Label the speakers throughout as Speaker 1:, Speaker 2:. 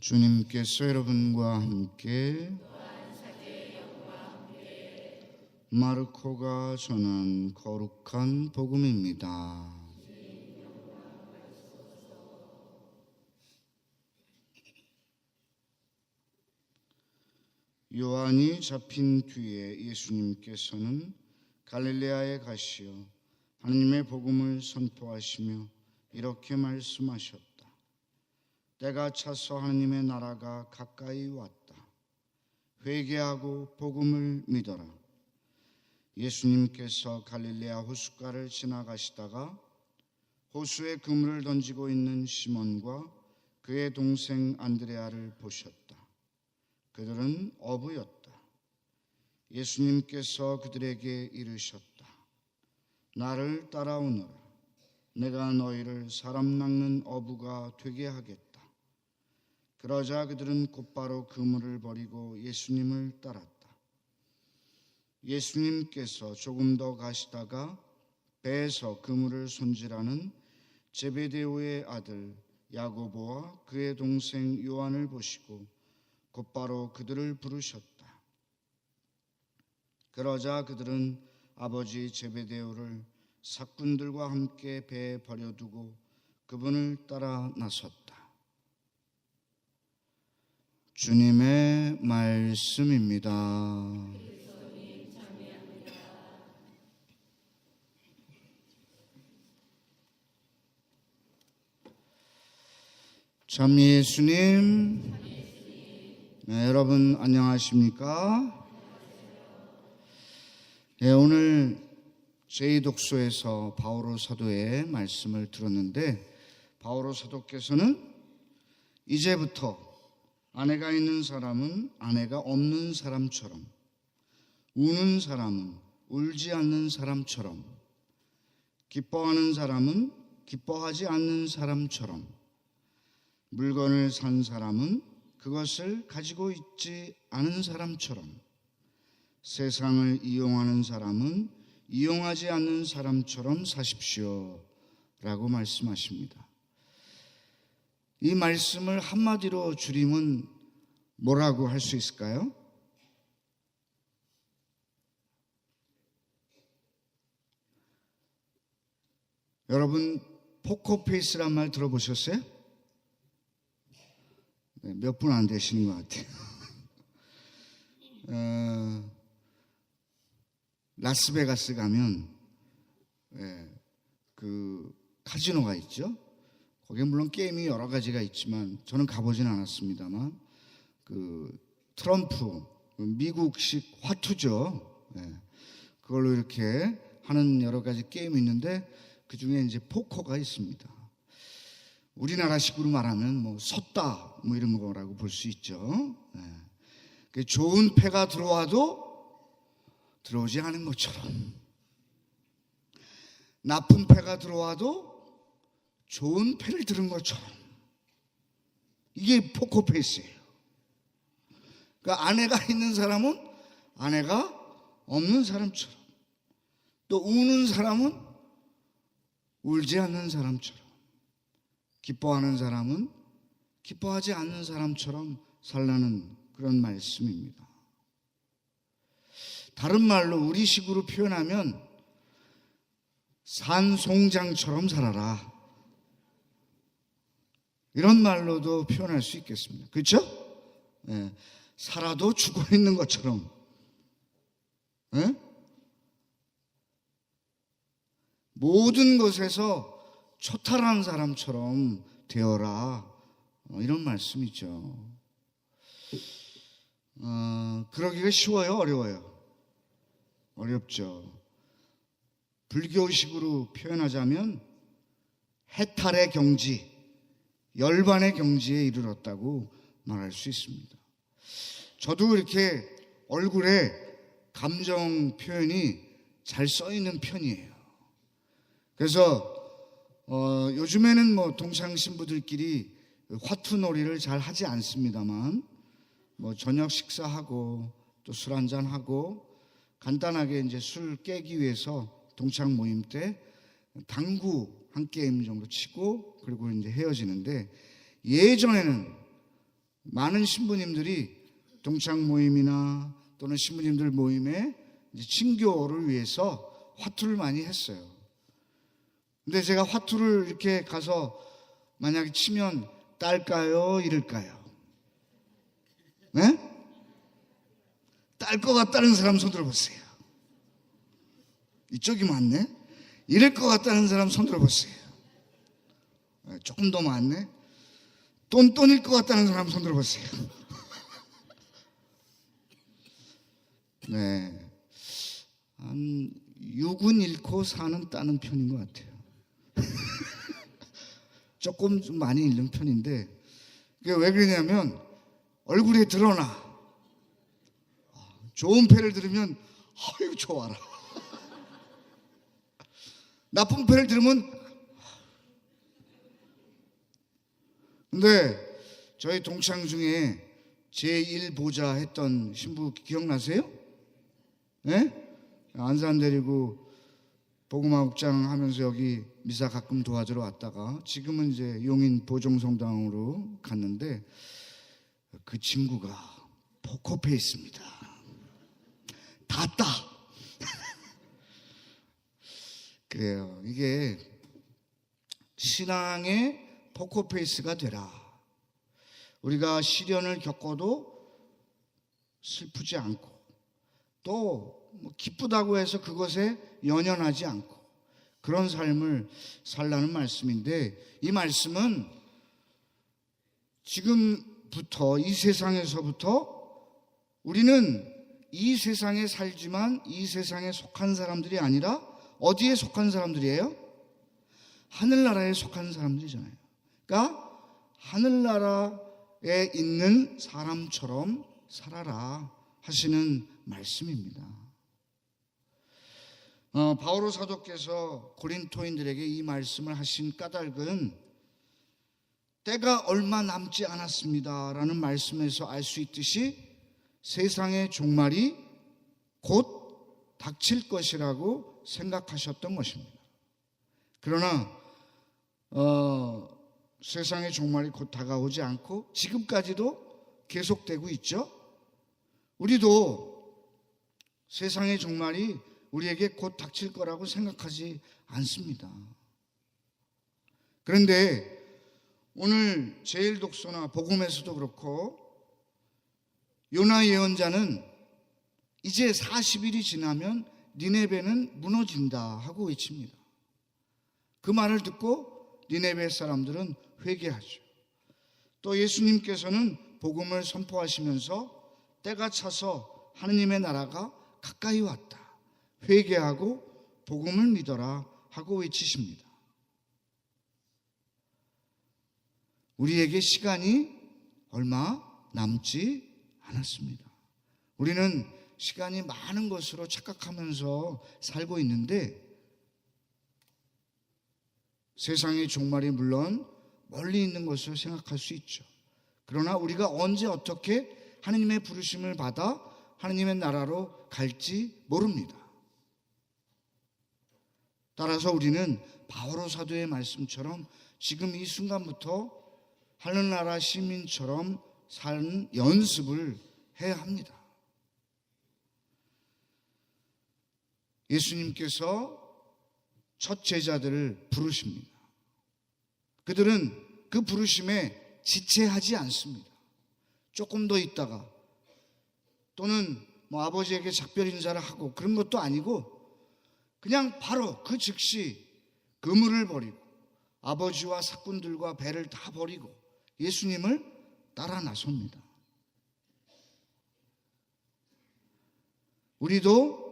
Speaker 1: 주님께서 여러분과 함께 마르코가 전한 거룩한 복음입니다. 요한이 잡힌 뒤에 예수님께서는 갈릴레아에 가시어 하나님의 복음을 선포하시며 이렇게 말씀하셨다. 때가 차서 하나님의 나라가 가까이 왔다. 회개하고 복음을 믿어라. 예수님께서 갈릴레아 호숫가를 지나가시다가 호수에 그물을 던지고 있는 시몬과 그의 동생 안드레아를 보셨다. 그들은 어부였다. 예수님께서 그들에게 이르셨다. 나를 따라오너라. 내가 너희를 사람 낚는 어부가 되게 하겠다. 그러자 그들은 곧바로 그물을 버리고 예수님을 따랐다. 예수님께서 조금 더 가시다가 배에서 그물을 손질하는 제베데오의 아들 야고보와 그의 동생 요한을 보시고 곧바로 그들을 부르셨다. 그러자 그들은 아버지 제베데오를 사꾼들과 함께 배에 버려두고 그분을 따라 나섰다. 주님의 말씀입니다. 참 예수님, 네, 여러분 안녕하십니까? 네, 오늘 제2독서에서 바오로 사도의 말씀을 들었는데 바오로 사도께서는 이제부터 아내가 있는 사람은 아내가 없는 사람처럼, 우는 사람은 울지 않는 사람처럼, 기뻐하는 사람은 기뻐하지 않는 사람처럼, 물건을 산 사람은 그것을 가지고 있지 않은 사람처럼, 세상을 이용하는 사람은 이용하지 않는 사람처럼 사십시오 라고 말씀하십니다. 이 말씀을 한마디로 줄이면 뭐라고 할 수 있을까요? 여러분 포커페이스란 말 들어보셨어요? 네, 몇 분 안 되시는 것 같아요. 라스베가스 가면 그 카지노가 있죠. 거기에 물론 게임이 여러 가지가 있지만 저는 가보진 않았습니다만 그 트럼프 미국식 화투죠. 그걸로 이렇게 하는 여러 가지 게임이 있는데 그 중에 이제 포커가 있습니다. 우리나라식으로 말하면 뭐 섰다 뭐 이런 거라고 볼 수 있죠. 좋은 패가 들어와도 들어오지 않은 것처럼, 나쁜 패가 들어와도 좋은 패를 들은 것처럼, 이게 포커페이스예요. 그러니까 아내가 있는 사람은 아내가 없는 사람처럼, 또 우는 사람은 울지 않는 사람처럼, 기뻐하는 사람은 기뻐하지 않는 사람처럼 살라는 그런 말씀입니다. 다른 말로 우리식으로 표현하면 산송장처럼 살아라, 이런 말로도 표현할 수 있겠습니다. 그렇죠? 살아도 죽어 있는 것처럼, 모든 것에서 초탈한 사람처럼 되어라, 이런 말씀이죠. 그러기가 쉬워요? 어려워요? 어렵죠. 불교식으로 표현하자면 해탈의 경지, 열반의 경지에 이르렀다고 말할 수 있습니다. 저도 이렇게 얼굴에 감정 표현이 잘 써 있는 편이에요. 그래서 요즘에는 뭐 동창 신부들끼리 화투놀이를 잘 하지 않습니다만 뭐 저녁 식사하고 또 술 한잔 하고 간단하게 이제 술 깨기 위해서 동창 모임 때 당구 한 게임 정도 치고 그리고 이제 헤어지는데, 예전에는 많은 신부님들이 동창 모임이나 또는 신부님들 모임에 이제 친교를 위해서 화투를 많이 했어요. 근데 제가 화투를 이렇게 가서 만약에 치면 딸까요? 이럴까요? 네? 딸 것 같다는 사람 손 들어보세요. 이쪽이 많네? 이럴 것 같다는 사람 손 들어보세요. 조금 더 많네? 똔똔일 것 같다는 사람 손 들어보세요. 네, 한 6은 잃고 4는 따는 편인 것 같아요. 조금 좀 많이 잃는 편인데, 그게 왜 그러냐면 얼굴에 드러나. 좋은 패를 들으면 아유 좋아라. 나쁜 패를 들으면. 근데 저희 동창 중에 제1보자 했던 신부 기억나세요? 네? 안산 데리고 복음화국장 하면서 여기 미사 가끔 도와주러 왔다가 지금은 이제 용인 보종성당으로 갔는데, 그 친구가 포커페이스입니다. 다 그래요. 이게 신앙의 포커페이스가 되라. 우리가 시련을 겪어도 슬프지 않고 또 뭐 기쁘다고 해서 그것에 연연하지 않고 그런 삶을 살라는 말씀인데, 이 말씀은 지금부터 이 세상에서부터 우리는 이 세상에 살지만 이 세상에 속한 사람들이 아니라 어디에 속한 사람들이에요? 하늘나라에 속한 사람들이잖아요. 그러니까 하늘나라에 있는 사람처럼 살아라 하시는 말씀입니다. 바오로 사도께서 고린토인들에게 이 말씀을 하신 까닭은 때가 얼마 남지 않았습니다 라는 말씀에서 알 수 있듯이 세상의 종말이 곧 닥칠 것이라고 생각하셨던 것입니다. 그러나 세상의 종말이 곧 다가오지 않고 지금까지도 계속되고 있죠. 우리도 세상의 종말이 우리에게 곧 닥칠 거라고 생각하지 않습니다. 그런데 오늘 제1독서나 복음에서도 그렇고 요나 예언자는 이제 40일이 지나면 니네베는 무너진다 하고 외칩니다. 그 말을 듣고 니네베 사람들은 회개하죠. 또 예수님께서는 복음을 선포하시면서 때가 차서 하느님의 나라가 가까이 왔다, 회개하고 복음을 믿어라 하고 외치십니다. 우리에게 시간이 얼마 남지 않았습니다. 우리는 시간이 많은 것으로 착각하면서 살고 있는데, 세상의 종말이 물론 멀리 있는 것으로 생각할 수 있죠. 그러나 우리가 언제 어떻게 하느님의 부르심을 받아 하느님의 나라로 갈지 모릅니다. 따라서 우리는 바오로 사도의 말씀처럼 지금 이 순간부터 하늘나라 시민처럼 사는 연습을 해야 합니다. 예수님께서 첫 제자들을 부르십니다. 그들은 그 부르심에 지체하지 않습니다. 조금 더 있다가 또는 아버지에게 작별 인사를 하고 그런 것도 아니고 그냥 바로 그 즉시 그물을 버리고 아버지와 사꾼들과 배를 다 버리고 예수님을 따라 나섭니다. 우리도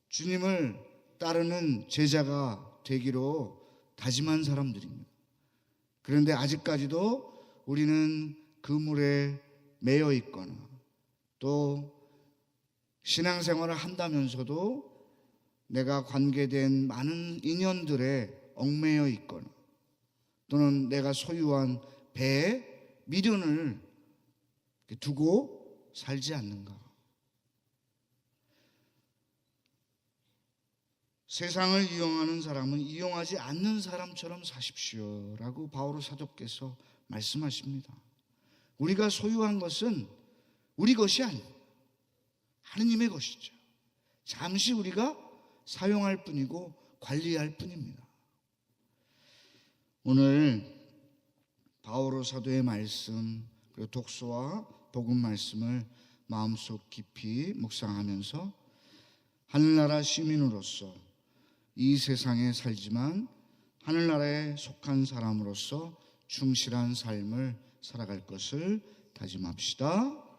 Speaker 1: 주님을 따르는 제자가 되기로 다짐한 사람들입니다. 그런데 아직까지도 우리는 그물에 매여 있거나 또 신앙생활을 한다면서도 내가 관계된 많은 인연들에 얽매여 있거나 또는 내가 소유한 배에 미련을 두고 살지 않는가. 세상을 이용하는 사람은 이용하지 않는 사람처럼 사십시오라고 바오로 사도께서 말씀하십니다. 우리가 소유한 것은 우리 것이 아니고 하느님의 것이죠. 잠시 우리가 사용할 뿐이고 관리할 뿐입니다. 오늘 바오로 사도의 말씀 그리고 독서와 복음 말씀을 마음속 깊이 묵상하면서 하늘나라 시민으로서 이 세상에 살지만 하늘나라에 속한 사람으로서 충실한 삶을 살아갈 것을 다짐합시다.